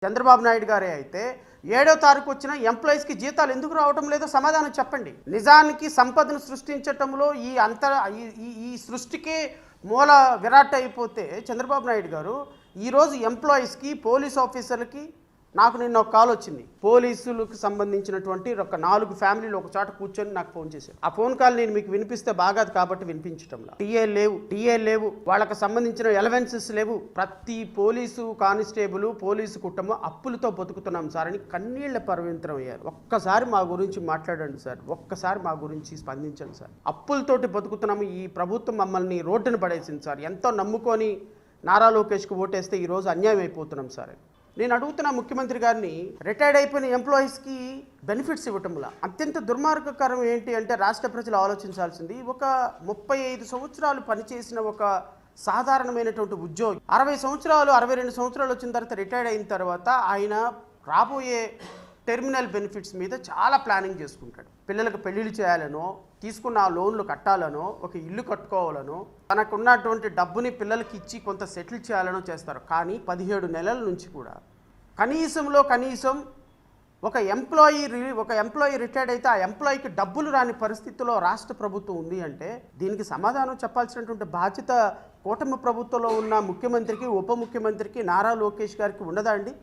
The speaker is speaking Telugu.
చంద్రబాబు నాయుడు గారే అయితే 7వ తారీఖు వచ్చిన ఎంప్లాయీస్కి జీతాలు ఎందుకు రావటం లేదో సమాధానం చెప్పండి. నిజానికి సంపదను సృష్టించటంలో ఈ సృష్టికే మూల విరాట్ అయిపోతే చంద్రబాబు నాయుడు గారు ఈరోజు ఎంప్లాయీస్కి, పోలీస్ ఆఫీసర్లకి నాకు నిన్న ఒక కాల్ వచ్చింది. పోలీసులకు సంబంధించినటువంటి ఒక 4 ఫ్యామిలీలు ఒక చోట కూర్చొని నాకు ఫోన్ చేశారు. ఆ ఫోన్ కాల్ నేను మీకు వినిపిస్తే బాగాదు కాబట్టి వినిపించటంలా. టీఏ లేవు, వాళ్ళకి సంబంధించిన ఎలవెన్సెస్ లేవు. ప్రతి పోలీసు కానిస్టేబుల్, పోలీసు కుటుంబం అప్పులతో బతుకుతున్నాం సార్ అని కన్నీళ్ల పరవింతరం అయ్యారు. ఒక్కసారి మా గురించి మాట్లాడండి సార్, ఒక్కసారి మా గురించి స్పందించండి సార్. అప్పులతోటి బతుకుతున్నాము, ఈ ప్రభుత్వం మమ్మల్ని రోడ్డున పడేసింది సార్. ఎంతో నమ్ముకొని నారా లోకేష్కి ఓటేస్తే ఈరోజు అన్యాయం అయిపోతున్నాం సార్. నేను అడుగుతున్న ముఖ్యమంత్రి గారిని, రిటైర్డ్ అయిపోయిన ఎంప్లాయీస్కి బెనిఫిట్స్ ఇవ్వటంలా అత్యంత దుర్మార్గకరం ఏంటి అంటే రాష్ట్ర ప్రజలు ఆలోచించాల్సింది, ఒక 35 సంవత్సరాలు పనిచేసిన ఒక సాధారణమైనటువంటి ఉద్యోగి 60 సంవత్సరాలు 62 సంవత్సరాలు వచ్చిన తర్వాత రిటైర్డ్ అయిన తర్వాత ఆయన రాబోయే టెర్మినల్ బెనిఫిట్స్ మీద చాలా ప్లానింగ్ చేసుకుంటాడు. పిల్లలకు పెళ్లిళ్ళు చేయాలనో, తీసుకున్న ఆ లోన్లు కట్టాలనో, ఒక ఇల్లు కట్టుకోవాలనో, తనకున్నటువంటి డబ్బుని పిల్లలకి ఇచ్చి కొంత సెటిల్ చేయాలనో చేస్తారు. కానీ 17 నెలల నుంచి కూడా కనీసం ఒక ఎంప్లాయీ రిటైర్డ్ అయితే ఆ ఎంప్లాయీకి డబ్బులు రాని పరిస్థితిలో రాష్ట్ర ప్రభుత్వం ఉంది అంటే దీనికి సమాధానం చెప్పాల్సినటువంటి బాధ్యత కూటమి ప్రభుత్వంలో ఉన్న ముఖ్యమంత్రికి, ఉప ముఖ్యమంత్రికి, నారా లోకేష్ గారికి ఉండదా అండి?